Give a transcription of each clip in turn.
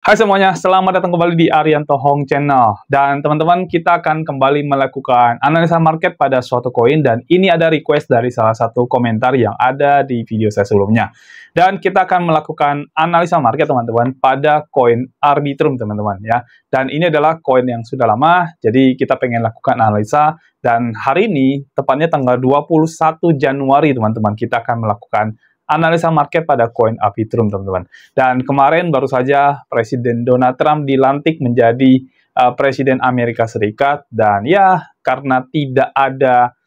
Hai semuanya, selamat datang kembali di Arianto Hong Channel. Dan teman-teman, kita akan kembali melakukan analisa market pada suatu koin. Dan ini ada request dari salah satu komentar yang ada di video saya sebelumnya. Dan kita akan melakukan analisa market teman-teman pada koin Arbitrum teman-teman ya. Dan ini adalah koin yang sudah lama, jadi kita pengen lakukan analisa. Dan hari ini, tepatnya tanggal 21 Januari teman-teman, kita akan melakukan analisa market pada koin Arbitrum, teman-teman. Dan kemarin baru saja Presiden Donald Trump dilantik menjadi Presiden Amerika Serikat, dan ya, karena tidak ada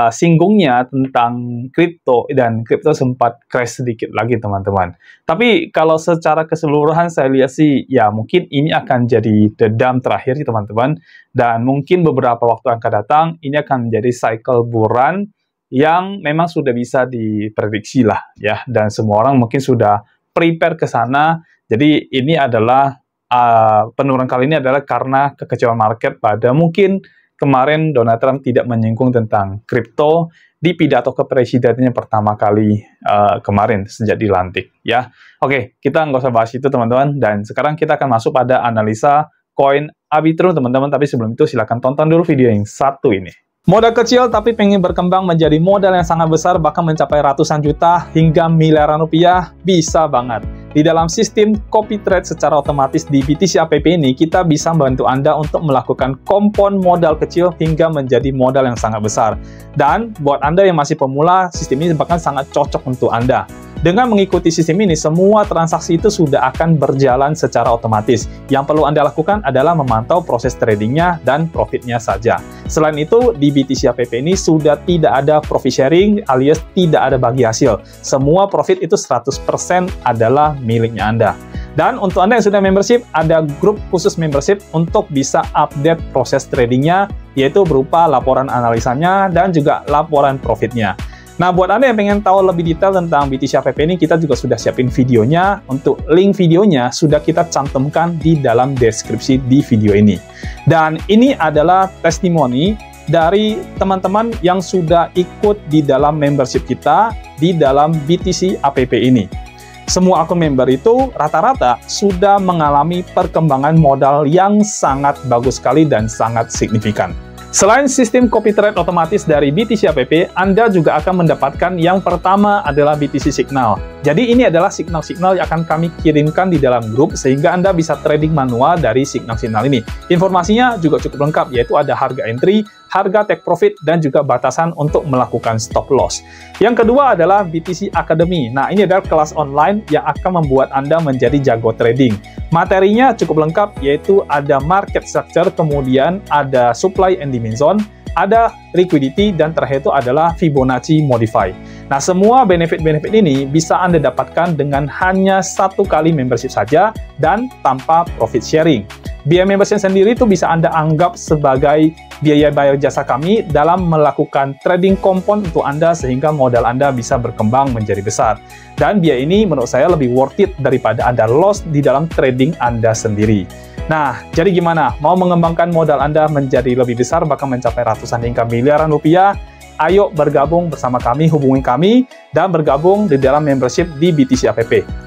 singgungnya tentang kripto, dan kripto sempat crash sedikit lagi, teman-teman. Tapi kalau secara keseluruhan saya lihat sih, ya mungkin ini akan jadi dedam terakhir, teman-teman. Dan mungkin beberapa waktu yang akan datang, ini akan menjadi cycle bull run yang memang sudah bisa diprediksi lah ya, dan semua orang mungkin sudah prepare ke sana. Jadi ini adalah penurunan kali ini adalah karena kekecewaan market pada mungkin kemarin Donald Trump tidak menyinggung tentang kripto di pidato kepresidennya pertama kali kemarin sejak dilantik ya. Oke, kita nggak usah bahas itu teman-teman, dan sekarang kita akan masuk pada analisa koin Arbitrum teman-teman. Tapi sebelum itu silahkan tonton dulu video yang satu ini. Modal kecil tapi pengen berkembang menjadi modal yang sangat besar, bahkan mencapai ratusan juta hingga miliaran rupiah, bisa banget. Di dalam sistem copy trade secara otomatis di BTC App ini, kita bisa membantu Anda untuk melakukan kompon modal kecil hingga menjadi modal yang sangat besar. Dan buat Anda yang masih pemula, sistem ini bahkan sangat cocok untuk Anda. Dengan mengikuti sistem ini, semua transaksi itu sudah akan berjalan secara otomatis. Yang perlu Anda lakukan adalah memantau proses tradingnya dan profitnya saja. Selain itu, di BTC App ini sudah tidak ada profit sharing alias tidak ada bagi hasil. Semua profit itu 100% adalah miliknya Anda. Dan untuk Anda yang sudah membership, ada grup khusus membership untuk bisa update proses tradingnya, yaitu berupa laporan analisanya dan juga laporan profitnya. Nah, buat Anda yang pengen tahu lebih detail tentang BTC App ini, kita juga sudah siapin videonya. Untuk link videonya sudah kita cantumkan di dalam deskripsi di video ini. Dan ini adalah testimoni dari teman-teman yang sudah ikut di dalam membership kita di dalam BTC App ini. Semua akun member itu rata-rata sudah mengalami perkembangan modal yang sangat bagus sekali dan sangat signifikan. Selain sistem copy trade otomatis dari BTC App, Anda juga akan mendapatkan yang pertama adalah BTC Signal. Jadi ini adalah signal-signal yang akan kami kirimkan di dalam grup sehingga Anda bisa trading manual dari signal-signal ini. Informasinya juga cukup lengkap, yaitu ada harga entry, harga take profit, dan juga batasan untuk melakukan stop loss. Yang kedua adalah BTC Academy. Nah, ini adalah kelas online yang akan membuat Anda menjadi jago trading. Materinya cukup lengkap, yaitu ada market structure, kemudian ada supply and demand zone, ada liquidity, dan terakhir itu adalah Fibonacci Modify. Nah, semua benefit-benefit ini bisa Anda dapatkan dengan hanya satu kali membership saja dan tanpa profit sharing. Biaya membership sendiri itu bisa Anda anggap sebagai biaya bayar jasa kami dalam melakukan trading kompon untuk Anda sehingga modal Anda bisa berkembang menjadi besar. Dan biaya ini menurut saya lebih worth it daripada Anda loss di dalam trading Anda sendiri. Nah, jadi gimana? Mau mengembangkan modal Anda menjadi lebih besar, bahkan mencapai ratusan hingga miliaran rupiah? Ayo bergabung bersama kami, hubungi kami, dan bergabung di dalam membership di BTC App.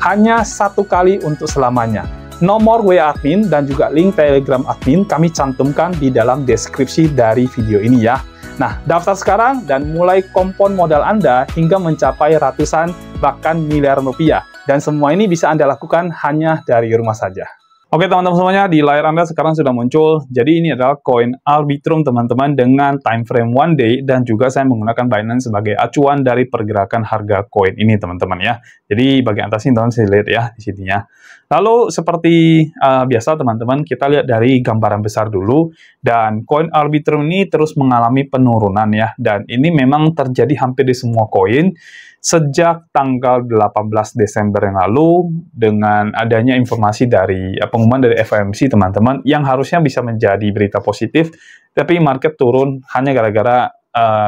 Hanya satu kali untuk selamanya. Nomor WA admin dan juga link Telegram admin kami cantumkan di dalam deskripsi dari video ini ya. Nah, daftar sekarang dan mulai kompon modal Anda hingga mencapai ratusan bahkan miliaran rupiah. Dan semua ini bisa Anda lakukan hanya dari rumah saja. Oke teman-teman semuanya, di layar Anda sekarang sudah muncul. Jadi ini adalah koin Arbitrum teman-teman dengan time frame one day, dan juga saya menggunakan Binance sebagai acuan dari pergerakan harga koin ini teman-teman ya. Jadi bagian atas ini teman-teman bisa lihat ya di sininya. Lalu seperti biasa teman-teman, kita lihat dari gambaran besar dulu. Dan koin Arbitrum ini terus mengalami penurunan ya. Dan ini memang terjadi hampir di semua koin sejak tanggal 18 Desember yang lalu, dengan adanya informasi dari pengumuman dari FOMC teman-teman yang harusnya bisa menjadi berita positif, tapi market turun hanya gara-gara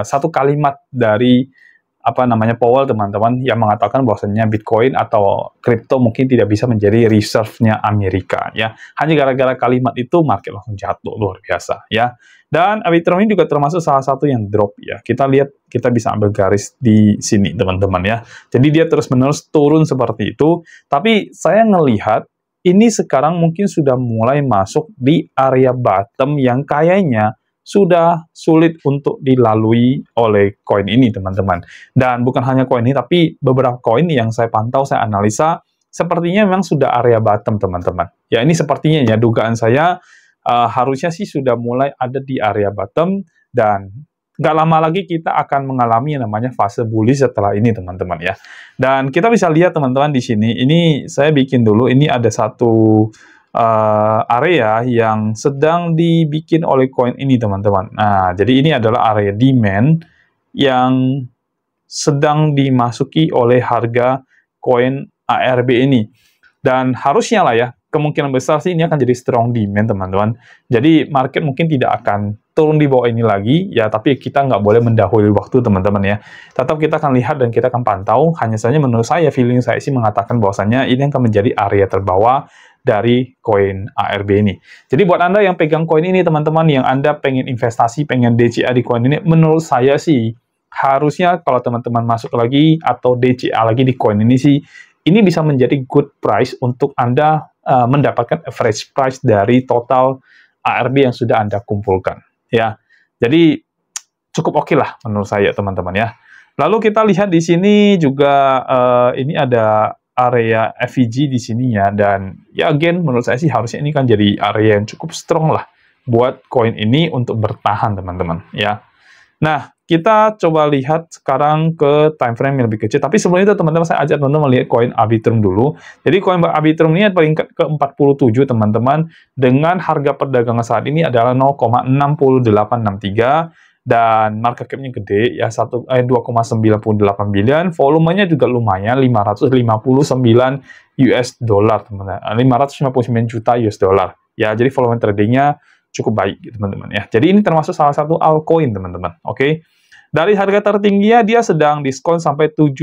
satu kalimat dari Powell teman-teman yang mengatakan bahwasanya Bitcoin atau kripto mungkin tidak bisa menjadi reserve-nya Amerika ya. Hanya gara-gara kalimat itu market langsung jatuh luar biasa ya. Dan Arbitrum ini juga termasuk salah satu yang drop ya. Kita lihat, kita bisa ambil garis di sini teman-teman ya. Jadi dia terus-menerus turun seperti itu, tapi saya ngelihat ini sekarang mungkin sudah mulai masuk di area bottom yang kayaknya sudah sulit untuk dilalui oleh koin ini, teman-teman. Dan bukan hanya koin ini, tapi beberapa koin yang saya pantau, saya analisa, sepertinya memang sudah area bottom, teman-teman. Ya, ini sepertinya ya, dugaan saya harusnya sih sudah mulai ada di area bottom, dan nggak lama lagi kita akan mengalami yang namanya fase bullish setelah ini, teman-teman ya. Dan kita bisa lihat, teman-teman, di sini, ini saya bikin dulu, ini ada satu area yang sedang dibikin oleh koin ini, teman-teman. Nah, jadi ini adalah area demand yang sedang dimasuki oleh harga koin ARB ini. Dan harusnya lah ya, kemungkinan besar sih ini akan jadi strong demand, teman-teman. Jadi market mungkin tidak akan turun di bawah ini lagi, ya, tapi kita nggak boleh mendahului waktu, teman-teman ya. Tetap kita akan lihat dan kita akan pantau, hanya saja menurut saya, feeling saya sih mengatakan bahwasannya ini akan menjadi area terbawah dari koin ARB ini. Jadi buat Anda yang pegang koin ini, teman-teman, yang Anda pengen investasi, pengen DCA di koin ini, menurut saya sih, harusnya kalau teman-teman masuk lagi atau DCA lagi di koin ini sih, ini bisa menjadi good price untuk Anda mendapatkan average price dari total ARB yang sudah Anda kumpulkan. Ya, jadi cukup oke lah menurut saya, teman-teman ya. Lalu kita lihat di sini juga ini ada area FVG di sininya, dan ya again menurut saya sih harusnya ini kan jadi area yang cukup strong lah buat koin ini untuk bertahan, teman-teman ya. Nah, kita coba lihat sekarang ke time frame yang lebih kecil. Tapi sebelum itu, teman-teman, saya ajak teman-teman melihat koin Arbitrum dulu. Jadi koin Arbitrum ini peringkat ke-47, teman-teman, dengan harga perdagangan saat ini adalah 0,6863 dan market cap-nya gede ya, 2,98 billion. Volumenya juga lumayan, 559 US dollar, teman-teman. 559 juta US dollar. Ya, jadi volume tradingnya cukup baik, teman-teman ya. Jadi ini termasuk salah satu altcoin, teman-teman. Oke. Dari harga tertingginya dia sedang diskon sampai 71%,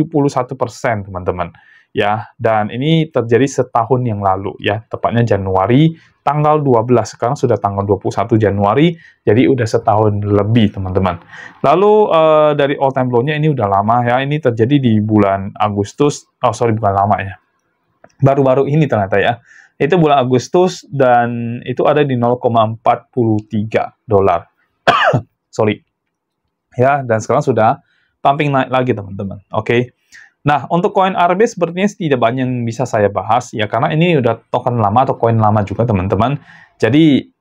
teman-teman. Ya, dan ini terjadi setahun yang lalu ya, tepatnya Januari tanggal 12. Sekarang sudah tanggal 21 Januari, jadi udah setahun lebih, teman-teman. Lalu dari all time low-nya ini udah lama ya. Ini terjadi di bulan Agustus. Oh, sorry, bukan lama ya. Baru-baru ini ternyata ya. Itu bulan Agustus, dan itu ada di 0,43 dolar. Sorry. Ya, dan sekarang sudah pumping naik lagi, teman-teman. Oke. Nah, untuk koin ARB sepertinya tidak banyak yang bisa saya bahas, ya, karena ini udah token lama atau koin lama juga, teman-teman. Jadi,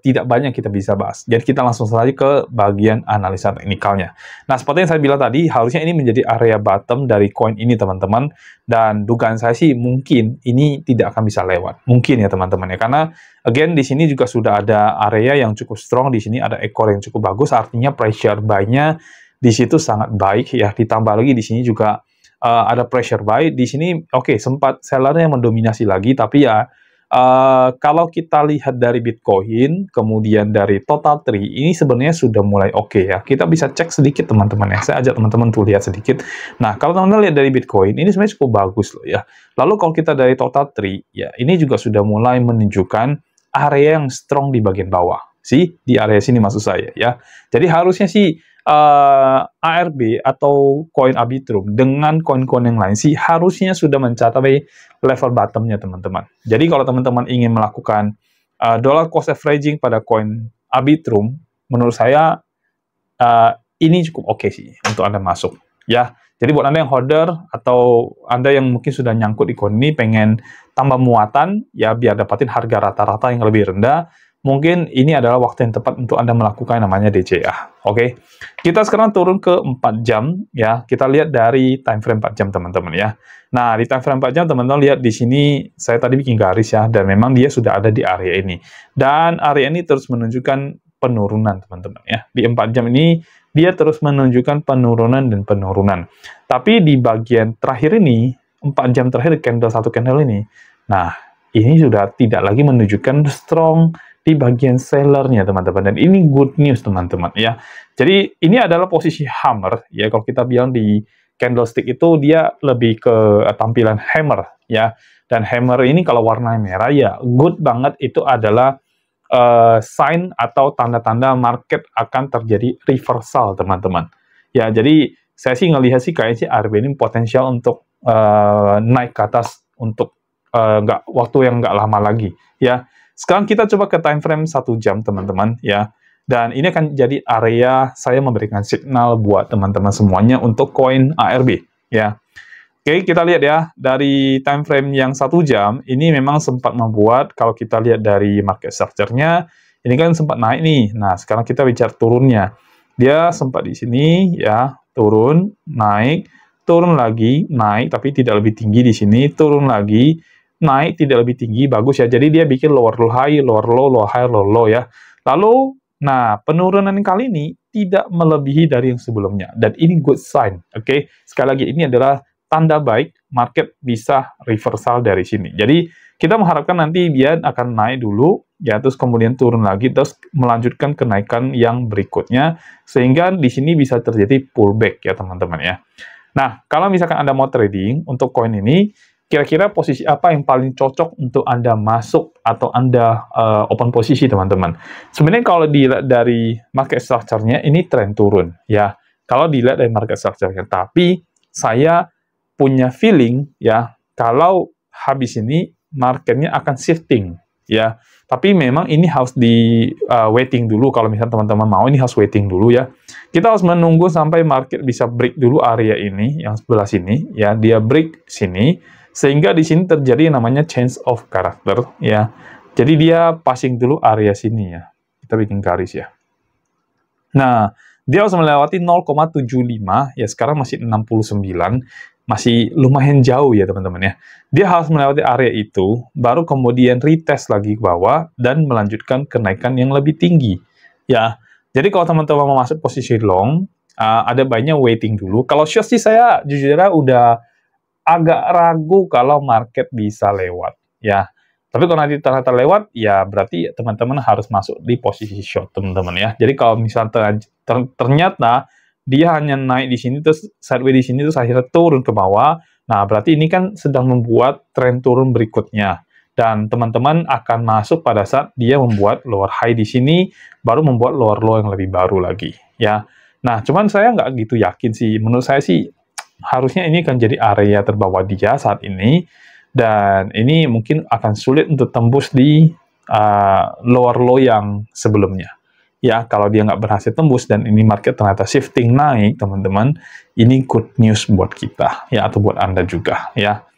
tidak banyak kita bisa bahas. Jadi, kita langsung saja ke bagian analisa teknikalnya. Nah, seperti yang saya bilang tadi, harusnya ini menjadi area bottom dari koin ini, teman-teman. Dan dugaan saya sih mungkin ini tidak akan bisa lewat. Mungkin ya, teman-teman ya. Karena, again, di sini juga sudah ada area yang cukup strong. Di sini ada ekor yang cukup bagus. Artinya pressure buy-nya di situ sangat baik ya. Ditambah lagi di sini juga ada pressure buy. Di sini, oke, sempat sellernya mendominasi lagi. Tapi ya, kalau kita lihat dari Bitcoin, kemudian dari Total Tree, ini sebenarnya sudah mulai oke ya. Kita bisa cek sedikit, teman-teman ya. Saya ajak teman-teman tuh lihat sedikit. Nah, kalau teman-teman lihat dari Bitcoin, ini sebenarnya cukup bagus loh ya. Lalu kalau kita dari Total Tree, ya ini juga sudah mulai menunjukkan area yang strong di bagian bawah. Sih, di area sini maksud saya ya. Jadi harusnya sih ARB atau koin Arbitrum dengan koin-koin yang lain sih harusnya sudah mencapai level bottomnya, teman-teman. Jadi kalau teman-teman ingin melakukan dollar cost averaging pada koin Arbitrum, menurut saya ini cukup oke sih untuk Anda masuk ya. Jadi buat Anda yang holder atau Anda yang mungkin sudah nyangkut di koin ini, pengen tambah muatan ya biar dapatin harga rata-rata yang lebih rendah, mungkin ini adalah waktu yang tepat untuk Anda melakukan namanya DCA. Oke. Kita sekarang turun ke 4 jam ya. Kita lihat dari time frame 4 jam, teman-teman ya. Nah, di time frame 4 jam teman-teman lihat di sini saya tadi bikin garis ya, dan memang dia sudah ada di area ini. Dan area ini terus menunjukkan penurunan, teman-teman ya. Di 4 jam ini dia terus menunjukkan penurunan dan penurunan. Tapi di bagian terakhir ini, 4 jam terakhir candle satu candle ini. Nah, ini sudah tidak lagi menunjukkan strong di bagian sellernya, teman-teman, dan ini good news, teman-teman ya. Jadi ini adalah posisi hammer ya. Kalau kita bilang di candlestick itu dia lebih ke tampilan hammer ya, dan hammer ini kalau warna merah ya good banget, itu adalah sign atau tanda-tanda market akan terjadi reversal, teman-teman ya. Jadi saya sih ngelihat sih kayaknya sih ARB ini potensial untuk naik ke atas untuk waktu yang nggak lama lagi, ya. Sekarang kita coba ke time frame 1 jam, teman-teman, ya. Dan ini akan jadi area saya memberikan signal buat teman-teman semuanya untuk koin ARB, ya. Oke, kita lihat ya, dari time frame yang 1 jam, ini memang sempat membuat, kalau kita lihat dari market structure-nya, ini kan sempat naik nih. Nah, sekarang kita bicara turunnya. Dia sempat di sini, ya, turun, naik, turun lagi, naik, tapi tidak lebih tinggi di sini, turun lagi, naik, tidak lebih tinggi, bagus ya. Jadi dia bikin lower low high, lower low, lower high, lower low ya. Lalu, nah, penurunan kali ini tidak melebihi dari yang sebelumnya. Dan ini good sign, oke? Sekali lagi, ini adalah tanda baik market bisa reversal dari sini. Jadi, kita mengharapkan nanti dia akan naik dulu, ya, terus kemudian turun lagi, terus melanjutkan kenaikan yang berikutnya, sehingga di sini bisa terjadi pullback ya, teman-teman ya. Nah, kalau misalkan Anda mau trading untuk koin ini, kira-kira posisi apa yang paling cocok untuk Anda masuk atau Anda open posisi, teman-teman? Sebenarnya kalau dilihat dari market structure-nya, ini tren turun, ya. Kalau dilihat dari market structure-nya. Tapi, saya punya feeling, ya, kalau habis ini, marketnya akan shifting, ya. Tapi memang ini harus di waiting dulu, kalau misalnya teman-teman mau, ini harus waiting dulu, ya. Kita harus menunggu sampai market bisa break dulu area ini, yang sebelah sini, ya. Dia break sini, sehingga di sini terjadi yang namanya change of character, ya. Jadi dia passing dulu area sini, ya. Kita bikin garis, ya. Nah, dia harus melewati 0,75, ya sekarang masih 69, masih lumayan jauh ya teman-teman ya. Dia harus melewati area itu, baru kemudian retest lagi ke bawah, dan melanjutkan kenaikan yang lebih tinggi. Ya, jadi kalau teman-teman mau masuk posisi long, ada baiknya waiting dulu. Kalau short sih saya jujur aja udah agak ragu kalau market bisa lewat. Ya, tapi kalau nanti ternyata lewat, ya berarti teman-teman harus masuk di posisi short, teman-teman ya. Jadi kalau misalnya ternyata dia hanya naik di sini, terus sideways di sini, terus akhirnya turun ke bawah, nah berarti ini kan sedang membuat tren turun berikutnya. Dan teman-teman akan masuk pada saat dia membuat lower high di sini, baru membuat lower low yang lebih baru lagi. Ya. Nah, cuman saya nggak gitu yakin sih. Menurut saya sih, harusnya ini akan jadi area terbawah dia saat ini, dan ini mungkin akan sulit untuk tembus di lower low yang sebelumnya. Ya, kalau dia nggak berhasil tembus dan ini market ternyata shifting naik, teman-teman, ini good news buat kita, ya, atau buat Anda juga, ya.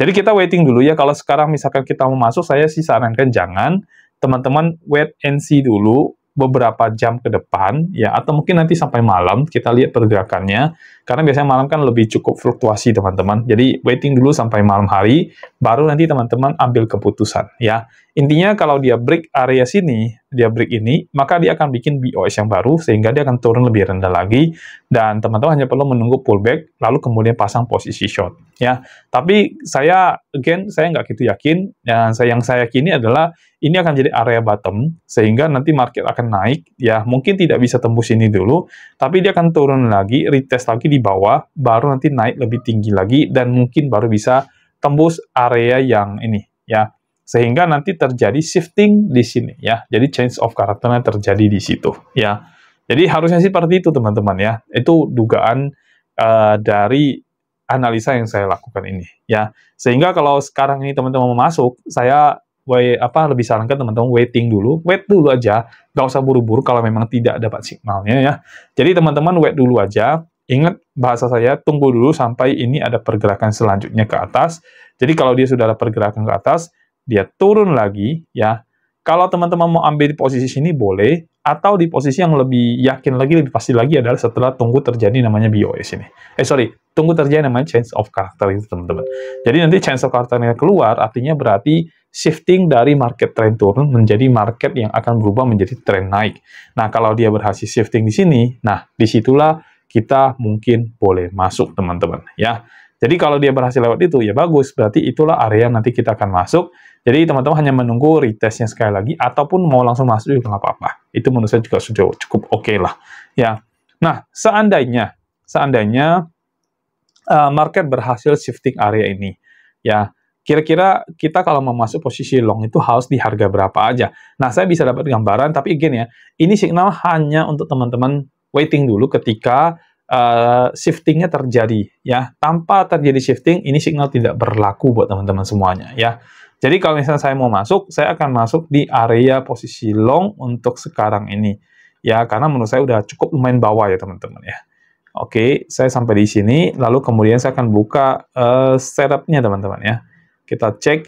Jadi kita waiting dulu ya, kalau sekarang misalkan kita mau masuk, saya sih sarankan jangan, teman-teman wait and see dulu, beberapa jam ke depan, ya, atau mungkin nanti sampai malam, kita lihat pergerakannya, karena biasanya malam kan lebih cukup fluktuasi, teman-teman. Jadi, waiting dulu sampai malam hari, baru nanti teman-teman ambil keputusan, ya. Intinya, kalau dia break area sini, dia break ini, maka dia akan bikin BOS yang baru, sehingga dia akan turun lebih rendah lagi, dan teman-teman hanya perlu menunggu pullback, lalu kemudian pasang posisi short, ya. Tapi, saya nggak gitu yakin, dan yang saya yakini adalah, ini akan jadi area bottom, sehingga nanti market akan naik, ya, mungkin tidak bisa tembus ini dulu, tapi dia akan turun lagi, retest lagi di bawah, baru nanti naik lebih tinggi lagi, dan mungkin baru bisa tembus area yang ini, ya, sehingga nanti terjadi shifting di sini, ya, jadi change of character-nya terjadi di situ, ya, jadi harusnya seperti itu, teman-teman, ya, itu dugaan dari analisa yang saya lakukan ini, ya, sehingga kalau sekarang ini teman-teman mau masuk, saya lebih sarankan teman-teman wait dulu aja, nggak usah buru-buru kalau memang tidak dapat signalnya ya. Jadi teman-teman wait dulu aja, ingat bahasa saya, tunggu dulu sampai ini ada pergerakan selanjutnya ke atas. Jadi kalau dia sudah ada pergerakan ke atas, dia turun lagi ya. Kalau teman-teman mau ambil di posisi sini boleh, atau di posisi yang lebih yakin lagi, lebih pasti lagi adalah setelah tunggu terjadi namanya BOS ini. Tunggu terjadi namanya change of character itu, teman-teman. Jadi nanti change of character-nya keluar, artinya berarti shifting dari market trend turun menjadi market yang akan berubah menjadi trend naik. Nah, kalau dia berhasil shifting di sini, nah, disitulah kita mungkin boleh masuk, teman-teman, ya. Jadi kalau dia berhasil lewat itu, ya bagus, berarti itulah area yang nanti kita akan masuk. Jadi teman-teman hanya menunggu retestnya sekali lagi, ataupun mau langsung masuk juga nggak apa-apa. Itu menurut saya juga sudah cukup oke lah, ya. Nah, seandainya market berhasil shifting area ini, ya, kira-kira kita kalau mau masuk posisi long itu harus di harga berapa aja. Nah, saya bisa dapat gambaran, tapi again ya, ini signal hanya untuk teman-teman waiting dulu ketika shiftingnya terjadi ya. Tanpa terjadi shifting, ini signal tidak berlaku buat teman-teman semuanya ya. Jadi kalau misalnya saya mau masuk, saya akan masuk di area posisi long untuk sekarang ini ya, karena menurut saya udah cukup lumayan bawah ya teman-teman ya. Oke, saya sampai di sini, lalu kemudian saya akan buka setupnya teman-teman ya. Kita cek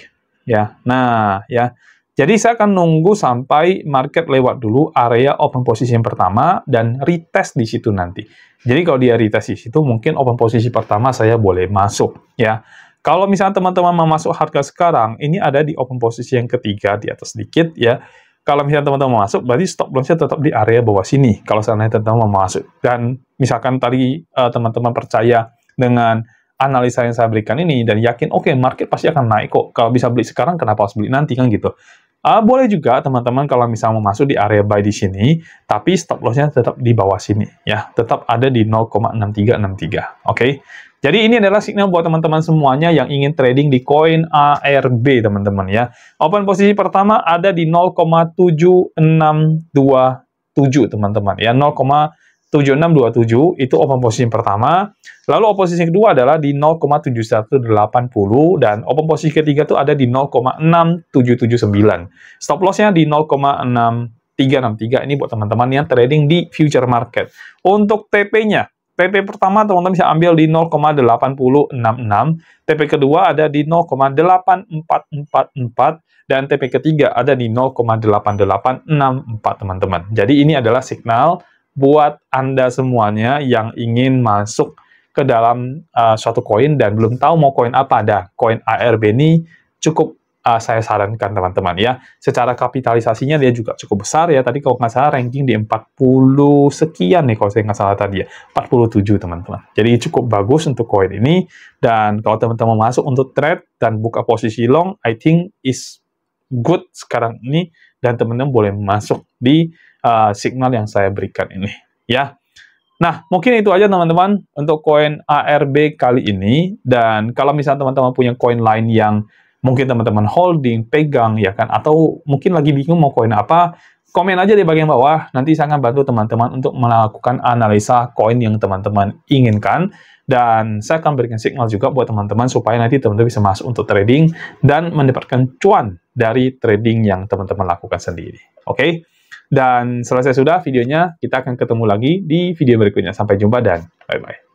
ya. Nah ya. Jadi saya akan nunggu sampai market lewat dulu area open position pertama dan retest di situ nanti. Jadi kalau dia retest di situ, mungkin open posisi pertama saya boleh masuk ya. Kalau misalnya teman-teman mau masuk harga sekarang, ini ada di open posisi yang ketiga di atas sedikit ya. Kalau misalnya teman-teman mau masuk, berarti stop loss-nya tetap di area bawah sini. Kalau seandainya teman-teman mau masuk. Dan misalkan tadi teman-teman percaya dengan analisa yang saya berikan ini dan yakin, oke, market pasti akan naik kok. Kalau bisa beli sekarang, kenapa harus beli nanti kan gitu. Boleh juga teman-teman kalau misalnya mau masuk di area buy di sini, tapi stop loss-nya tetap di bawah sini ya, tetap ada di 0,6363. Oke. Jadi ini adalah signal buat teman-teman semuanya yang ingin trading di koin ARB teman-teman ya. Open posisi pertama ada di 0,7627 teman-teman ya, 0,7627 itu open posisi pertama. Lalu open posisi kedua adalah di 0,7180 dan open posisi ketiga itu ada di 0,6779. Stop loss-nya di 0,6363. Ini buat teman-teman yang trading di future market. Untuk TP-nya, TP pertama teman-teman bisa ambil di 0,8066, TP kedua ada di 0,8444 dan TP ketiga ada di 0,8864 teman-teman. Jadi ini adalah signal buat Anda semuanya yang ingin masuk ke dalam suatu koin dan belum tahu mau koin apa. Ada koin ARB ini cukup saya sarankan teman-teman ya. Secara kapitalisasinya dia juga cukup besar ya. Tadi kalau nggak salah ranking di 40 sekian nih kalau saya nggak salah tadi ya. 47 teman-teman. Jadi cukup bagus untuk koin ini. Dan kalau teman-teman masuk untuk trade dan buka posisi long, I think is good sekarang ini. Dan teman-teman boleh masuk di signal yang saya berikan ini ya. Nah, mungkin itu aja teman-teman untuk koin ARB kali ini. Dan kalau misalnya teman-teman punya koin lain yang mungkin teman-teman holding, pegang, ya kan, atau mungkin lagi bingung mau koin apa, komen aja di bagian bawah, nanti saya akan bantu teman-teman untuk melakukan analisa koin yang teman-teman inginkan, dan saya akan berikan signal juga buat teman-teman supaya nanti teman-teman bisa masuk untuk trading dan mendapatkan cuan dari trading yang teman-teman lakukan sendiri. Oke? Dan selesai sudah videonya, kita akan ketemu lagi di video berikutnya. Sampai jumpa dan bye-bye.